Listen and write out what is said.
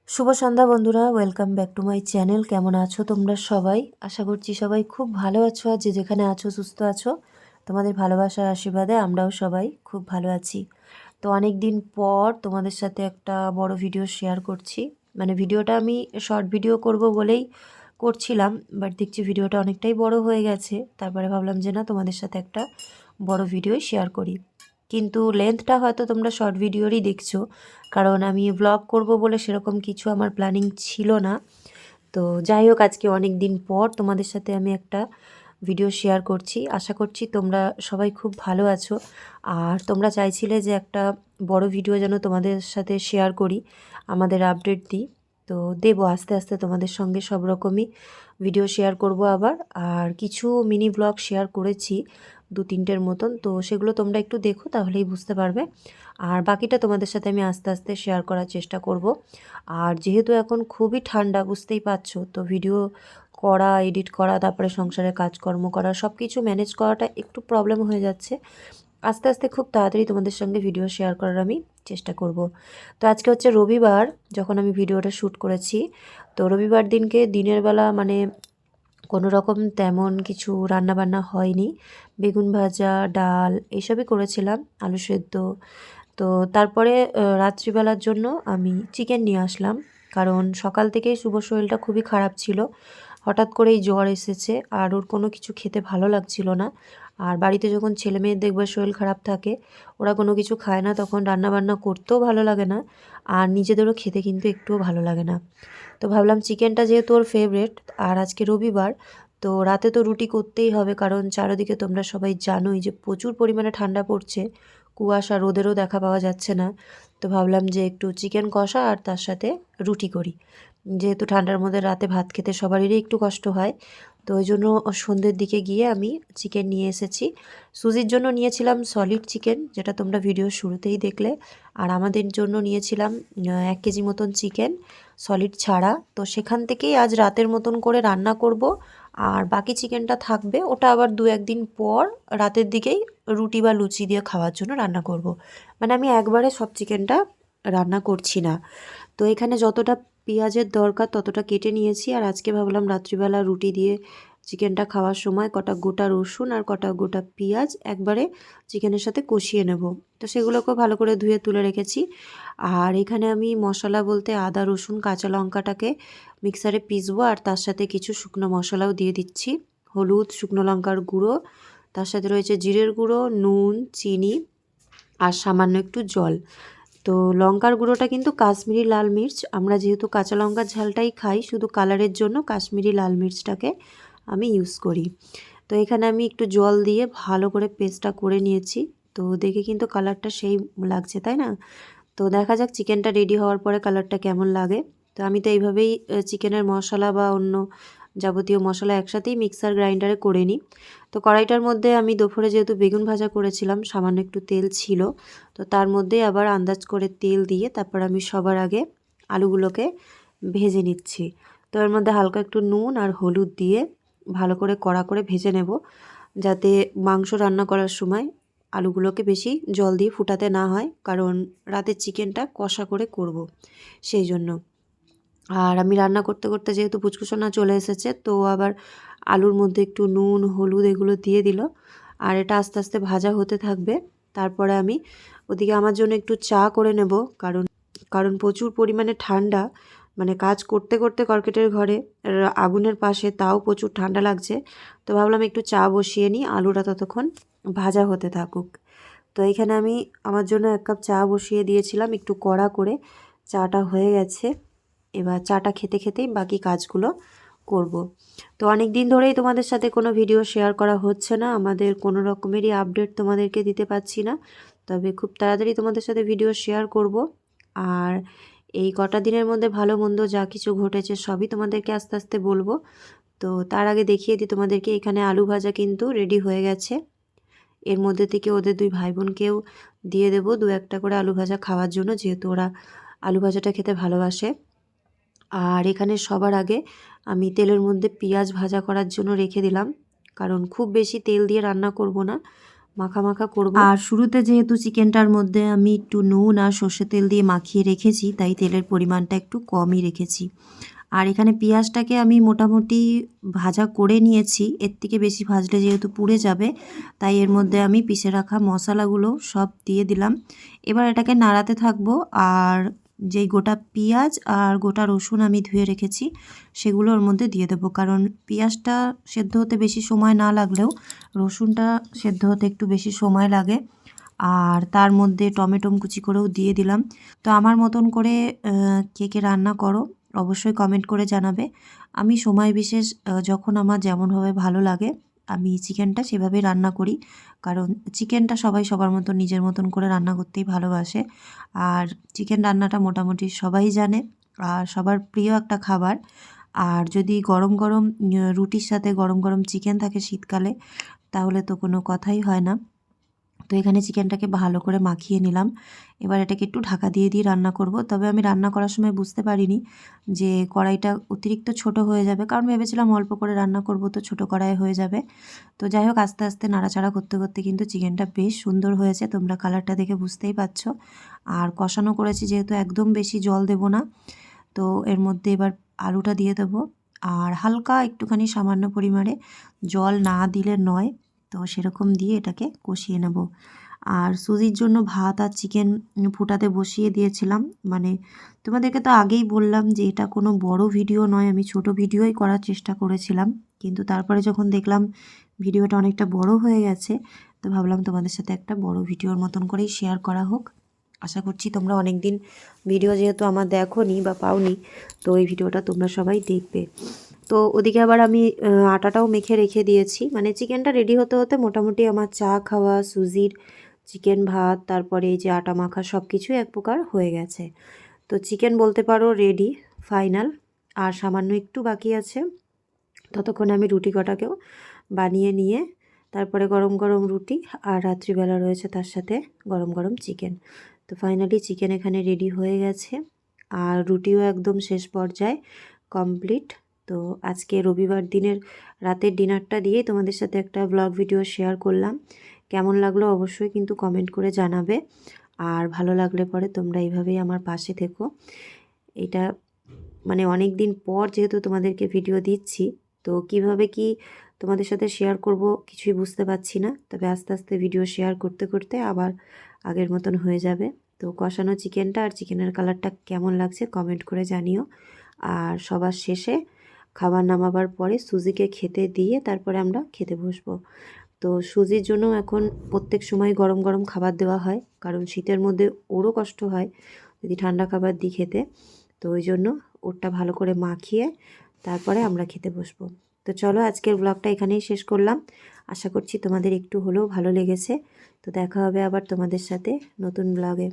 শুভ সন্ধ্যা বন্ধুরা, welcome back to my channel. কেমন আছো তোমরা সবাই? আশা করছি সবাই খুব ভালো আছো, আর যে যেখানে আছো সুস্থ আছো। তোমাদের ভালোবাসার আশীর্বাদে আমরাও সবাই খুব ভালো আছি। তো অনেক দিন পর তোমাদের সাথে একটা বড় ভিডিও শেয়ার করছি। মানে ভিডিওটা আমি শর্ট ভিডিও করব বলেই করছিলাম, বাট দেখছি ভিডিওটা অনেকটাই বড় হয়ে গেছে। তারপরে ভাবলাম যে না, তোমাদের সাথে একটা বড় ভিডিও শেয়ার করি। কিন্তু লেন্থটা হয়তো তোমরা শর্ট ভিডিওরই দেখছো, কারণ আমি ব্লগ করব বলে সেরকম কিছু আমার প্ল্যানিং ছিল না। তো যাই হোক, আজকে অনেক দিন পর তোমাদের সাথে আমি একটা ভিডিও শেয়ার করছি। আশা করছি তোমরা সবাই খুব ভালো আছো। আর তোমরা চাইছিলে যে একটা বড় ভিডিও যেন তোমাদের সাথে শেয়ার করি, আমাদের আপডেট দিই। তো দেবো আস্তে আস্তে তোমাদের সঙ্গে সব রকমই ভিডিও শেয়ার করব আবার। আর কিছু মিনি ব্লগ শেয়ার করেছি 2-3টের মতন, তো সেগুলো তোমরা একটু দেখো, তাহলেই বুঝতে পারবে। আর বাকিটা তোমাদের সাথে আমি আস্তে আস্তে শেয়ার করার চেষ্টা করব। আর যেহেতু এখন খুবই ঠান্ডা, বুঝতেই পারছো, তো ভিডিও করা, এডিট করা, তারপরে সংসারে কাজকর্ম করা, সব কিছু ম্যানেজ করাটা একটু প্রবলেম হয়ে যাচ্ছে। আস্তে আস্তে খুব তাড়াতাড়ি তোমাদের সঙ্গে ভিডিও শেয়ার করার আমি চেষ্টা করব। তো আজকে হচ্ছে রবিবার, যখন আমি ভিডিওটা শ্যুট করেছি। তো রবিবার দিনকে দিনের বেলা মানে কোনো রকম তেমন কিছু রান্নাবান্না হয়নি। বেগুন ভাজা, ডাল এইসবই করেছিলাম, আলু সেদ্ধ। তো তারপরে রাত্রিবেলার জন্য আমি চিকেন নিয়ে আসলাম, কারণ সকাল থেকেই শুভ শরীরটা খুবই খারাপ ছিল। হঠাৎ করেই জ্বর এসেছে, আর ওর কোনো কিছু খেতে ভালো লাগছিল না। আর বাড়িতে যখন ছেলে মেয়ের দেখবে শরীর খারাপ থাকে, ওরা কোনো কিছু খায় না, তখন রান্নাবান্না করতেও ভালো লাগে না, আর নিজেদেরও খেতে কিন্তু একটুও ভালো লাগে না। তো ভাবলাম চিকেনটা যেহেতু ওর ফেভারেট, আর আজকে রবিবার, তো রাতে তো রুটি করতেই হবে, কারণ চারিদিকে তোমরা সবাই জানোই যে প্রচুর পরিমাণে ঠান্ডা পড়ছে। কুয়াশা, রোদেরও দেখা পাওয়া যাচ্ছে না। তো ভাবলাম যে একটু চিকেন কষা আর তার সাথে রুটি করি, যেহেতু ঠান্ডার মধ্যে রাতে ভাত খেতে সবারই একটু কষ্ট হয়। তো ওই জন্য সন্ধ্যের দিকে গিয়ে আমি চিকেন নিয়ে এসেছি। সুজির জন্য নিয়েছিলাম সলিড চিকেন, যেটা তোমরা ভিডিওর শুরুতেই দেখলে। আর আমাদের জন্য নিয়েছিলাম 1 কেজি মতন চিকেন, সলিড ছাড়া। তো সেখান থেকেই আজ রাতের মতন করে রান্না করব। আর বাকি চিকেনটা থাকবে, ওটা আবার 2-1 দিন পর রাতের দিকেই রুটি বা লুচি দিয়ে খাওয়ার জন্য রান্না করব। মানে আমি একবারে সব চিকেনটা রান্না করছি না। তো এখানে যতটা পেঁয়াজের দরকার ততটা কেটে নিয়েছি। আর আজকে ভাবলাম রাত্রিবেলা রুটি দিয়ে চিকেনটা খাওয়ার সময় কটা গোটা রসুন আর কটা গোটা পেঁয়াজ একবারে চিকেনের সাথে কষিয়ে নেব। তো সেগুলোকেও ভালো করে ধুয়ে তুলে রেখেছি। আর এখানে আমি মশলা বলতে আদা, রসুন, কাঁচা লঙ্কাটাকে মিক্সারে পিসবো, আর তার সাথে কিছু শুকনো মশলাও দিয়ে দিচ্ছি। হলুদ, শুকনো লঙ্কার গুঁড়ো, তার সাথে রয়েছে জিরের গুঁড়ো, নুন, চিনি, আর সামান্য একটু জল। তো লঙ্কার গুঁড়োটা কিন্তু কাশ্মীরি লাল মির্চ, আমরা যেহেতু কাঁচা লঙ্কার ঝালটাই খাই, শুধু কালারের জন্য কাশ্মীরি লাল মির্চটাকে আমি ইউজ করি। তো এখানে আমি একটু জল দিয়ে ভালো করে পেস্টটা করে নিয়েছি। তো দেখে কিন্তু কালারটা সেই লাগছে, তাই না? তো দেখা যাক চিকেনটা রেডি হওয়ার পরে কালারটা কেমন লাগে। তো আমি তো এইভাবেই চিকেনের মশলা বা অন্য যাবতীয় মশলা একসাথেই মিক্সার গ্রাইন্ডারে করে নিই। তো কড়াইটার মধ্যে আমি দুপুরে যেহেতু বেগুন ভাজা করেছিলাম, সামান্য একটু তেল ছিল। তো তার মধ্যেই আবার আন্দাজ করে তেল দিয়ে তারপর আমি সবার আগে আলুগুলোকে ভেজে নিচ্ছি। তো এর মধ্যে হালকা একটু নুন আর হলুদ দিয়ে ভালো করে কড়া করে ভেজে নেব, যাতে মাংস রান্না করার সময় আলুগুলোকে বেশি জল দিয়ে ফুটাতে না হয়, কারণ রাতের চিকেনটা কষা করে করব সেই জন্য। আর আমি রান্না করতে করতে যেহেতু পুচকুসোনা চলে এসেছে, তো আবার আলুর মধ্যে একটু নুন, হলুদ এগুলো দিয়ে দিল। আর এটা আস্তে আস্তে ভাজা হতে থাকবে। তারপরে আমি ওদিকে আমার জন্য একটু চা করে নেব, কারণ কারণ প্রচুর পরিমাণে ঠান্ডা। মানে কাজ করতে করতে কর্কেটের ঘরে আগুনের পাশে, তাও প্রচুর ঠান্ডা লাগছে। তো ভাবলাম একটু চা বসিয়ে নিই, আলুটা ততক্ষণ ভাজা হতে থাকুক। তো এখানে আমি আমার জন্য 1 কাপ চা বসিয়ে দিয়েছিলাম, একটু কড়া করে। চাটা হয়ে গেছে, এবার চাটা খেতে খেতেই বাকি কাজগুলো করব। তো অনেক দিন ধরেই তোমাদের সাথে কোনো ভিডিও শেয়ার করা হচ্ছে না, আমাদের কোনো রকমেরই আপডেট তোমাদেরকে দিতে পারছি না। তবে খুব তাড়াতাড়ি তোমাদের সাথে ভিডিও শেয়ার করব। আর এই কটা দিনের মধ্যে ভালো মন্দ যা কিছু ঘটেছে সবই তোমাদেরকে আস্তে আস্তে বলবো। তো তার আগে দেখিয়ে দিই তোমাদেরকে, এখানে আলু ভাজা কিন্তু রেডি হয়ে গেছে। এর মধ্যে থেকে ওদের 2 ভাই বোনকেও দিয়ে দেবো 2-1টা করে আলু ভাজা খাওয়ার জন্য, যেহেতু ওরা আলু ভাজাটা খেতে ভালোবাসে। আর এখানে সবার আগে আমি তেলের মধ্যে পেঁয়াজ ভাজা করার জন্য রেখে দিলাম, কারণ খুব বেশি তেল দিয়ে রান্না করব না, মাখা মাখা করব। আর শুরুতে যেহেতু চিকেনটার মধ্যে আমি একটু নুন আর সর্ষের তেল দিয়ে মাখিয়ে রেখেছি, তাই তেলের পরিমাণটা একটু কমই রেখেছি। আর এখানে পেঁয়াজটাকে আমি মোটামুটি ভাজা করে নিয়েছি, এর থেকে বেশি ভাজলে যেহেতু পুড়ে যাবে, তাই এর মধ্যে আমি পিষে রাখা মশলাগুলো সব দিয়ে দিলাম। এবার এটাকে নাড়াতে থাকবো, আর যেই গোটা পেঁয়াজ আর গোটা রসুন আমি ধুয়ে রেখেছি সেগুলো ওর মধ্যে দিয়ে দেবো, কারণ পেঁয়াজটা সেদ্ধ হতে বেশি সময় না লাগলেও রসুনটা সেদ্ধ হতে একটু বেশি সময় লাগে। আর তার মধ্যে টমেটো কুচি করেও দিয়ে দিলাম। তো আমার মতন করে কে কে রান্না করো অবশ্যই কমেন্ট করে জানাবে। আমি সময় বিশেষ যখন আমার যেমনভাবে ভালো লাগে আমি চিকেনটা সেভাবেই রান্না করি, কারণ চিকেনটা সবাই সবার মতন নিজের মতন করে রান্না করতেই ভালোবাসে। আর চিকেন রান্নাটা মোটামুটি সবাই জানে, আর সবার প্রিয় একটা খাবার। আর যদি গরম গরম রুটির সাথে গরম গরম চিকেন থাকে শীতকালে, তাহলে তো কোনো কথাই হয় না। তো এখানে চিকেনটাকে ভালো করে মাখিয়ে নিলাম। এবার এটাকে একটু ঢাকা দিয়ে দিয়ে রান্না করব। তবে আমি রান্না করার সময় বুঝতে পারিনি যে কড়াইটা অতিরিক্ত ছোট হয়ে যাবে, কারণ ভেবেছিলাম অল্প করে রান্না করব তো ছোট কড়াই হয়ে যাবে। তো যাই হোক, আস্তে আস্তে নাড়াচাড়া করতে করতে কিন্তু চিকেনটা বেশ সুন্দর হয়েছে, তোমরা কালারটা দেখে বুঝতেই পারছো। আর কষানো করেছি যেহেতু একদম বেশি জল দেব না। তো এর মধ্যে এবার আলুটা দিয়ে দেবো, আর হালকা একটুখানি সামান্য পরিমাণে জল না দিলে নয়, তো সেরকম দিয়ে এটাকে কষিয়ে নেব। আর সুজির জন্য ভাত আর চিকেন ফুটাতে বসিয়ে দিয়েছিলাম। মানে তোমাদেরকে তো আগেই বললাম যে এটা কোনো বড় ভিডিও নয়, আমি ছোট ভিডিওই করার চেষ্টা করেছিলাম, কিন্তু তারপরে যখন দেখলাম ভিডিওটা অনেকটা বড় হয়ে গেছে, তো ভাবলাম তোমাদের সাথে একটা বড় ভিডিওর মতন করেই শেয়ার করা হোক। আশা করছি তোমরা অনেক দিন ভিডিও যেহেতু আমার দেখোনি বা পাওনি, তো এই ভিডিওটা তোমরা সবাই দেখবে। তো ওদিকে আবার আমি আটাটাও মেখে রেখে দিয়েছি, মানে চিকেনটা রেডি হতে হতে মোটামুটি আমার চা খাওয়া, সুজির চিকেন ভাত, তারপরে এই যে আটা মাখা সব কিছুই এক প্রকার হয়ে গেছে। তো চিকেন বলতে পারো রেডি, ফাইনাল। আর সামান্য একটু বাকি আছে, ততক্ষণে আমি রুটি কটাকেও বানিয়ে নিয়ে তারপরে গরম গরম রুটি, আর রাত্রিবেলা রয়েছে তার সাথে গরম গরম চিকেন। তো ফাইনালি চিকেন এখানে রেডি হয়ে গেছে, আর রুটিও একদম শেষ পর্যায়ে কমপ্লিট। তো আজকে রবিবার দিনের রাতের ডিনারটা দিয়েই তোমাদের সাথে একটা ব্লগ ভিডিও শেয়ার করলাম। কেমন লাগলো অবশ্যই কিন্তু কমেন্ট করে জানাবে, আর ভালো লাগলে পরে তোমরা এইভাবেই আমার পাশে থেকো। এটা মানে অনেক দিন পর যেহেতু তোমাদেরকে ভিডিও দিচ্ছি, তো কিভাবে কি তোমাদের সাথে শেয়ার করব কিছুই বুঝতে পারছি না। তবে আস্তে আস্তে ভিডিও শেয়ার করতে করতে আবার আগের মতন হয়ে যাবে। তো কষানো চিকেনটা আর চিকেনের কালারটা কেমন লাগছে কমেন্ট করে জানিও। আর সবার শেষে খাবার নামাবার পরে সুজিকে খেতে দিয়ে তারপরে আমরা খেতে বসবো। তো সুজির জন্য এখন প্রত্যেক সময় গরম গরম খাবার দেওয়া হয়, কারণ শীতের মধ্যে ওরও কষ্ট হয় যদি ঠান্ডা খাবার দিই খেতে। তো ওই জন্য ওরটা ভালো করে মাখিয়ে তারপরে আমরা খেতে বসবো। তো চলো, আজকের ব্লগটা এখানেই শেষ করলাম। আশা করছি তোমাদের একটু হলেও ভালো লেগেছে। তো দেখা হবে আবার তোমাদের সাথে নতুন ব্লগে।